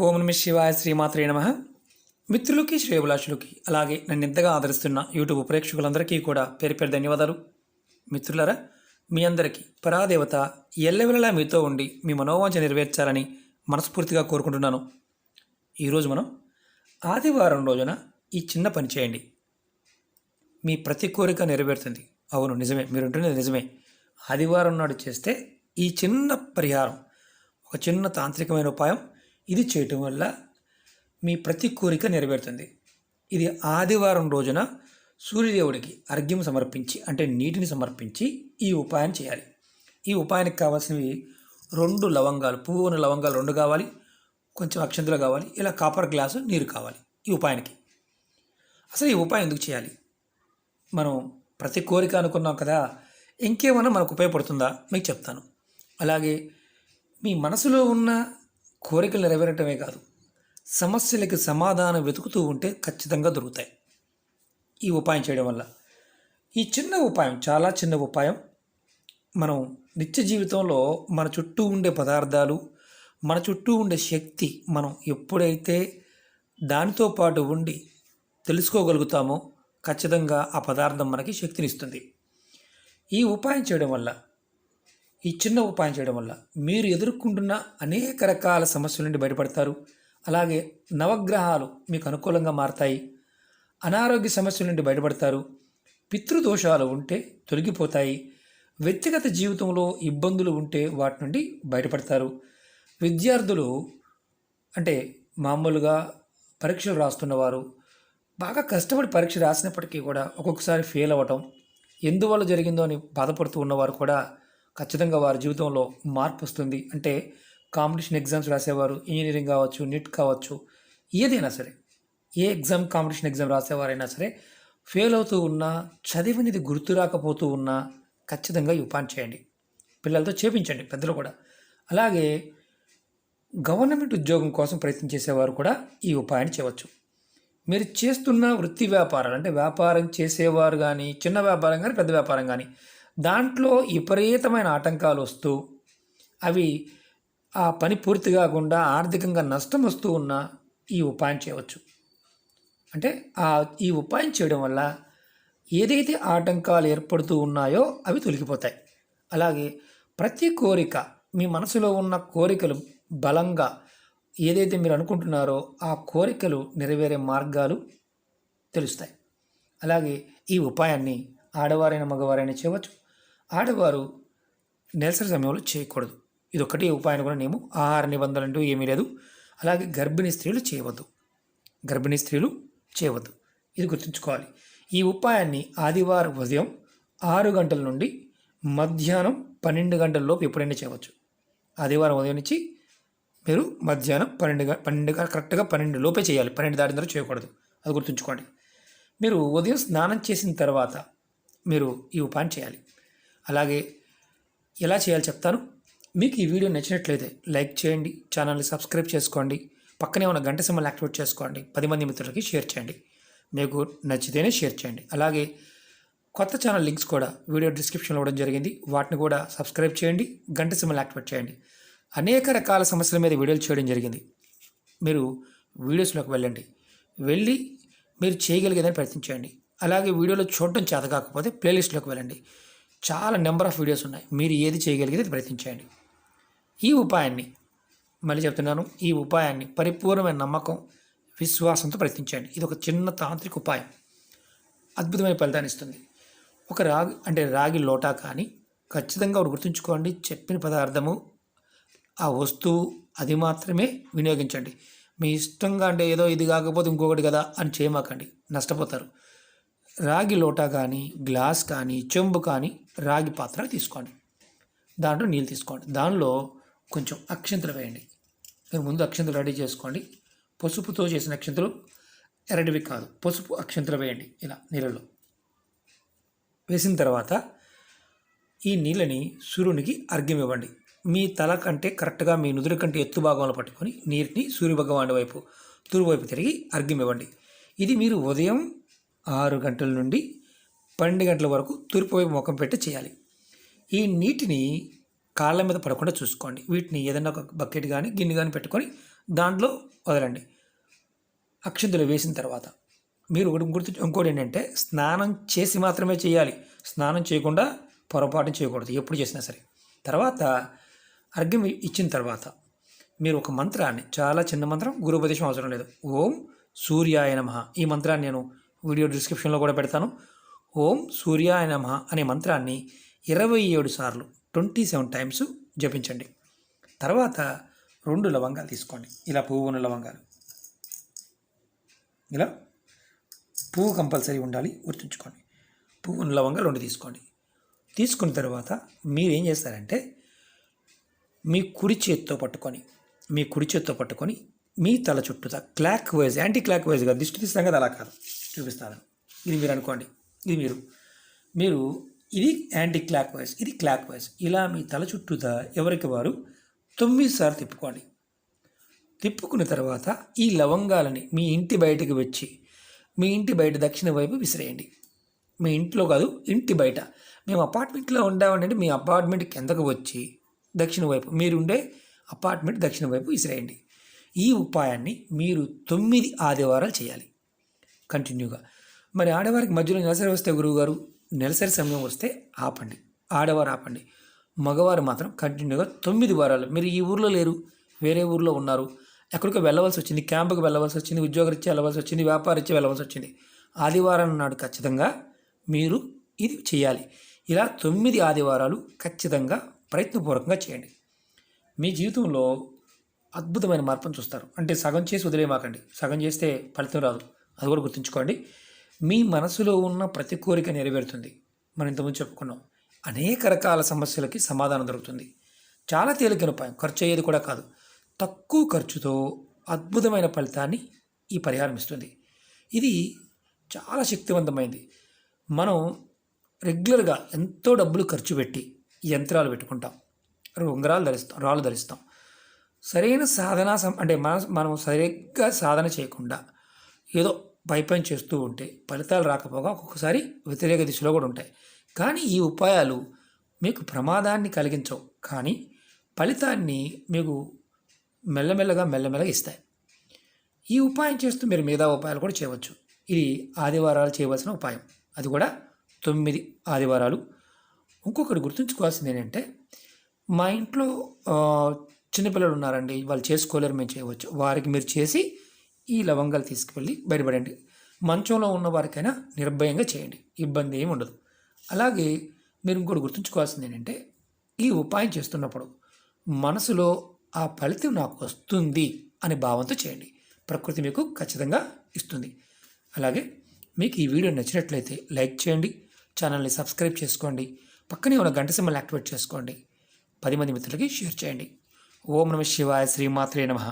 ఓం నమ శివాయ శ్రీమాత్రే నమః. మిత్రులకి శ్రేయోభిలాషులకి అలాగే నన్ను ఎంతగా ఆదరిస్తున్న యూట్యూబ్ ప్రేక్షకులందరికీ కూడా పేరు పేరు ధన్యవాదాలు. మిత్రులారా, మీ అందరికీ పరాదేవత ఎల్లవెల్లలా మీతో ఉండి మీ మనోవాంఛ నెరవేర్చాలని మనస్ఫూర్తిగా కోరుకుంటున్నాను. ఈరోజు మనం ఆదివారం రోజున ఈ చిన్న పని చేయండి. మీ ప్రతి కోరిక నెరవేరుతుంది. అవును, నిజమే, మీరు ఉంటున్నది నిజమే. ఆదివారం నాడు చేస్తే ఈ చిన్న పరిహారం, ఒక చిన్న తాంత్రికమైన ఉపాయం, ఇది చేయటం వల్ల మీ ప్రతి కోరిక నెరవేరుతుంది. ఇది ఆదివారం రోజున సూర్యదేవుడికి అర్ఘ్యం సమర్పించి, అంటే నీటిని సమర్పించి ఈ ఉపాయం చేయాలి. ఈ ఉపాయానికి కావాల్సినవి 2 లవంగాలు, పువ్వున లవంగాలు 2 కావాలి, కొంచెం అక్షంతలు కావాలి, ఇలా కాపర్ గ్లాసు నీరు కావాలి ఈ ఉపాయానికి. అసలు ఈ ఉపాయం ఎందుకు చేయాలి? మనం ప్రతి కోరిక అనుకున్నాం కదా, ఇంకేమన్నా మనకు ఉపయోగపడుతుందా మీకు చెప్తాను. అలాగే మీ మనసులో ఉన్న కోరికలు నెరవేరటమే కాదు, సమస్యలకి సమాధానం వెతుకుతూ ఉంటే ఖచ్చితంగా దొరుకుతాయి ఈ ఉపాయం చేయడం వల్ల. ఈ చిన్న ఉపాయం, చాలా చిన్న ఉపాయం, మనం నిత్య జీవితంలో మన చుట్టూ ఉండే పదార్థాలు, మన చుట్టూ ఉండే శక్తి, మనం ఎప్పుడైతే దానితో పాటు ఉండి తెలుసుకోగలుగుతామో ఖచ్చితంగా ఆ పదార్థం మనకి శక్తినిస్తుంది. ఈ ఉపాయం చేయడం వల్ల, ఈ చిన్న ఉపాయం చేయడం వల్ల మీరు ఎదుర్కొంటున్న అనేక రకాల సమస్యల నుండి బయటపడతారు. అలాగే నవగ్రహాలు మీకు అనుకూలంగా మారతాయి. అనారోగ్య సమస్యల నుండి బయటపడతారు. పితృదోషాలు ఉంటే తొలగిపోతాయి. వ్యక్తిగత జీవితంలో ఇబ్బందులు ఉంటే వాటి నుండి బయటపడతారు. విద్యార్థులు, అంటే మామూలుగా పరీక్షలు రాస్తున్నవారు, బాగా కష్టపడి పరీక్ష రాసినప్పటికీ కూడా ఒక్కొక్కసారి ఫెయిల్ అవ్వటం, ఎందువల్ల జరిగిందో అని బాధపడుతూ ఉన్నవారు కూడా ఖచ్చితంగా వారి జీవితంలో మార్పు వస్తుంది. అంటే కాంపిటీషన్ ఎగ్జామ్స్ రాసేవారు, ఇంజనీరింగ్ కావచ్చు, నీట్ కావచ్చు, ఏదైనా సరే, ఏ ఎగ్జామ్, కాంపిటీషన్ ఎగ్జామ్ రాసేవారైనా సరే ఫెయిల్ అవుతూ ఉన్నా, చదివినది గుర్తు రాకపోతూ ఉన్నా ఖచ్చితంగా ఈ ఉపాయం చేయండి. పిల్లలతో చేపించండి, పెద్దలు కూడా. అలాగే గవర్నమెంట్ ఉద్యోగం కోసం ప్రయత్నం చేసేవారు కూడా ఈ ఉపాయాన్ని చేయవచ్చు. మీరు చేస్తున్న వృత్తి వ్యాపారాలు, అంటే వ్యాపారం చేసేవారు కానీ, చిన్న వ్యాపారం కానీ, పెద్ద వ్యాపారం కానీ, దాంట్లో విపరీతమైన ఆటంకాలు వస్తూ అవి ఆ పని పూర్తి కాకుండా ఆర్థికంగా నష్టం వస్తూ ఉన్న ఈ ఉపాయం చేయవచ్చు. అంటే ఈ ఉపాయం చేయడం వల్ల ఏదైతే ఆటంకాలు ఏర్పడుతూ ఉన్నాయో అవి తొలగిపోతాయి. అలాగే ప్రతి కోరిక, మీ మనసులో ఉన్న కోరికలు బలంగా ఏదైతే మీరు అనుకుంటున్నారో ఆ కోరికలు నెరవేరే మార్గాలు తెలుస్తాయి. అలాగే ఈ ఉపాయాన్ని ఆడవారైన మగవారైనా చేయవచ్చు. ఆడవారు నెలసరి సమయంలో చేయకూడదు. ఇది ఒకటి ఉపాయం కూడా నియమం. ఆహార నిబంధనలు అంటూ ఏమీ లేదు. అలాగే గర్భిణీ స్త్రీలు చేయవద్దు. ఇది గుర్తుంచుకోవాలి. ఈ ఉపాయాన్ని ఆదివారం ఉదయం 6 గంటల నుండి మధ్యాహ్నం 12 గంటల లోపు ఎప్పుడైనా చేయవచ్చు. ఆదివారం ఉదయం నుంచి మీరు మధ్యాహ్నం 12 కరెక్ట్గా 12 లోపే చేయాలి. 12 దాటిన తర్వాత చేయకూడదు, అది గుర్తుంచుకోండి. మీరు ఉదయం స్నానం చేసిన తర్వాత మీరు ఈ ఉపాయం చేయాలి. అలాగే ఎలా చేయాలో చెప్తాను. మీకు ఈ వీడియో నచ్చినట్లయితే లైక్ చేయండి, ఛానల్ని సబ్స్క్రైబ్ చేసుకోండి, పక్కనే ఉన్న గంట సింబల్ యాక్టివేట్ చేసుకోండి, 10 మంది మిత్రులకి షేర్ చేయండి. మీకు నచ్చితేనే షేర్ చేయండి. అలాగే కొత్త ఛానల్ లింక్స్ కూడా వీడియో డిస్క్రిప్షన్లో ఇవ్వడం జరిగింది, వాటిని కూడా సబ్స్క్రైబ్ చేయండి, గంట సింబల్ యాక్టివేట్ చేయండి. అనేక రకాల సమస్యల మీద వీడియోలు చేయడం జరిగింది. మీరు వీడియోస్లోకి వెళ్ళి మీరు చేయగలిగేదని ప్రయత్నించండి. అలాగే వీడియోలో చూడటం చేత కాకపోతే ప్లేలిస్ట్లోకి వెళ్ళండి, చాలా నెంబర్ ఆఫ్ వీడియోస్ ఉన్నాయి. మీరు ఏది చేయగలిగేది ప్రయత్నించండి. ఈ ఉపాయాన్ని, మళ్ళీ చెప్తున్నాను, ఈ ఉపాయాన్ని పరిపూర్ణమైన నమ్మకం, విశ్వాసంతో ప్రయత్నించండి. ఇది ఒక చిన్న తాంత్రిక ఉపాయం, అద్భుతమైన ఫలితాన్ని ఇస్తుంది. ఒక రాగి లోటా కానీ ఖచ్చితంగా ఒకటి గుర్తుంచుకోండి, చెప్పిన పదార్థము, ఆ వస్తువు, అది మాత్రమే వినియోగించండి. మీ ఇష్టంగా, అంటే ఏదో ఇది కాకపోతే ఇంకొకటి కదా అని చేయమాకండి, నష్టపోతారు. రాగి లోటా కానీ, గ్లాస్ కానీ, చెంబు కానీ, రాగి పాత్ర తీసుకోండి, దాంట్లో నీళ్ళు తీసుకోండి, దానిలో కొంచెం అక్షంతలు వేయండి. మీరు ముందు అక్షంతలు రెడీ చేసుకోండి. పసుపుతో చేసిన అక్షంతలు, ఎర్రటివి కాదు, పసుపు అక్షంతలు వేయండి ఇలా నీళ్ళలో. వేసిన తర్వాత ఈ నీళ్ళని సూర్యునికి అర్ఘ్యం ఇవ్వండి. మీ తల కంటే కరెక్ట్గా మీ నుదురు కంటే ఎత్తు భాగంలో పట్టుకొని నీటిని సూర్యభగవానుడి వైపు, తూర్పు వైపు తిరిగి అర్ఘ్యం ఇవ్వండి. ఇది మీరు ఉదయం 6 గంటల నుండి 12 గంటల వరకు తూర్పు వైపు ముఖం పెట్టి చేయాలి. ఈ నీటిని కాళ్ళ మీద పడకుండా చూసుకోండి. వీటిని ఏదైనా ఒక బకెట్ కానీ గిన్నె కానీ పెట్టుకొని దాంట్లో వదలండి. అక్షింతలు వేసిన తర్వాత మీరు ఇంకోటి ఏంటంటే స్నానం చేసి మాత్రమే చేయాలి. స్నానం చేయకుండా పొరపాటు చేయకూడదు ఎప్పుడు చేసినా సరే. తర్వాత అర్ఘ్యం ఇచ్చిన తర్వాత మీరు ఒక మంత్రాన్ని, చాలా చిన్న మంత్రం, గురుపదేశం అవసరం లేదు, ఓం సూర్యాయ నమః, ఈ మంత్రాన్ని నేను వీడియో డిస్క్రిప్షన్లో కూడా పెడతాను. ఓం సూర్యాయ నమః అనే మంత్రాన్ని 27 సార్లు 27 టైమ్స్ జపించండి. తర్వాత 2 లవంగాలు తీసుకోండి, ఇలా పువ్వు ఉన్న లవంగాలు. ఇలా పువ్వు కంపల్సరీ ఉండాలి, గుర్తుంచుకోండి. పువ్వు ఉన్న లవంగాలు 2 తీసుకోండి. తీసుకున్న తర్వాత మీరు ఏం చేస్తారంటే మీ కుడి చేత్తో పట్టుకొని మీ తల చుట్టూతా క్లాక్ వైజ్, యాంటీ క్లాక్ వైజ్గా దిష్టి తీస్తాం కదా, అలా కాదు, చూపిస్తాను. ఇది మీరు అనుకోండి, ఇది మీరు ఇది యాంటీ క్లాక్ వైజ్, ఇది క్లాక్ వైజ్, ఇలా మీ తల చుట్టూతా ఎవరికి వారు 9 సార్లు తిప్పుకోండి. తిప్పుకున్న తర్వాత ఈ లవంగాలని మీ ఇంటి బయటకు వచ్చి మీ ఇంటి బయట దక్షిణ వైపు విసిరేయండి. మీ ఇంట్లో కాదు, ఇంటి బయట. మేము అపార్ట్మెంట్లో ఉండామంటే మీ అపార్ట్మెంట్ కిందకు వచ్చి దక్షిణ వైపు, మీరుండే అపార్ట్మెంట్ దక్షిణ వైపు విసిరేయండి. ఈ ఉపాయాన్ని మీరు 9 ఆదివారాలు చేయాలి కంటిన్యూగా. మరి ఆడవారికి మధ్యలో నెలసరి వస్తే గురువుగారు, నెలసరి సమయం వస్తే ఆపండి, ఆడవారు ఆపండి. మగవారు మాత్రం కంటిన్యూగా 9 వారాలు. మీరు ఈ ఊర్లో లేరు, వేరే ఊర్లో ఉన్నారు, ఎక్కడికో వెళ్ళవలసి వచ్చింది, క్యాంపుకి వెళ్ళవలసి వచ్చింది, ఉద్యోగరీత్యా వెళ్ళవలసి వచ్చింది, వ్యాపారరీత్యా వెళ్ళవలసి వచ్చింది, ఆదివారం నాడు ఖచ్చితంగా మీరు ఇది చేయాలి. ఇలా 9 ఆదివారాలు ఖచ్చితంగా ప్రయత్నపూర్వకంగా చేయండి. మీ జీవితంలో అద్భుతమైన మార్పును చూస్తారు. అంటే సగం చేసి వదిలేమాకండి, సగం చేస్తే ఫలితం రాదు, అది కూడా గుర్తుంచుకోండి. మీ మనసులో ఉన్న ప్రతి కోరిక నెరవేరుతుంది. మనం ఇంతకుముందు చెప్పుకున్నాం, అనేక రకాల సమస్యలకి సమాధానం దొరుకుతుంది. చాలా తేలికైన ఉపాయం, ఖర్చు అయ్యేది కూడా కాదు. తక్కువ ఖర్చుతో అద్భుతమైన ఫలితాన్ని ఈ పరిహారం ఇస్తుంది. ఇది చాలా శక్తివంతమైంది. మనం రెగ్యులర్గా ఎంతో డబ్బులు ఖర్చు పెట్టి యంత్రాలు పెట్టుకుంటాం, ఉంగరాలు ధరిస్తాం, రాళ్ళు ధరిస్తాం. సరైన సాధన అంటే మనం సరిగ్గా సాధన చేయకుండా ఏదో పైపైన చేస్తూ ఉంటే ఫలితాలు రాకపోగా ఒక్కొక్కసారి వ్యతిరేక దిశలో కూడా ఉంటాయి. కానీ ఈ ఉపాయాలు మీకు ప్రమాదాన్ని కలిగించవు, కానీ ఫలితాన్ని మీకు మెల్లమెల్లగా ఇస్తాయి. ఈ ఉపాయం చేస్తూ మీరు మిగతా ఉపాయాలు కూడా చేయవచ్చు. ఇది ఆదివారాలు చేయవలసిన ఉపాయం, అది కూడా 9 ఆదివారాలు. ఇంకొకటి గుర్తుంచుకోవాల్సింది ఏంటంటే, మా ఇంట్లో చిన్నపిల్లలు ఉన్నారండి, వాళ్ళు చేసుకోలేరు, మేము చేయవచ్చు. వారికి మీరు చేసి ఈ లవంగాలు తీసుకువెళ్ళి బయటపడండి. మంచంలో ఉన్న వారికైనా నిర్భయంగా చేయండి, ఇబ్బంది ఏమి ఉండదు. అలాగే మీరు ఇంకోటి గుర్తుంచుకోవాల్సింది ఏంటంటే, ఈ ఉపాయం చేస్తున్నప్పుడు మనసులో ఆ ఫలితం నాకు వస్తుంది అనే భావంతో చేయండి. ప్రకృతి మీకు ఖచ్చితంగా ఇస్తుంది. అలాగే మీకు ఈ వీడియో నచ్చినట్లయితే లైక్ చేయండి, ఛానల్ని సబ్స్క్రైబ్ చేసుకోండి, పక్కనే ఉన్న గంట సింబల్ యాక్టివేట్ చేసుకోండి, 10 మంది మిత్రులకి షేర్ చేయండి. ఓం నమః శివాయ, శ్రీమాత్రే నమః.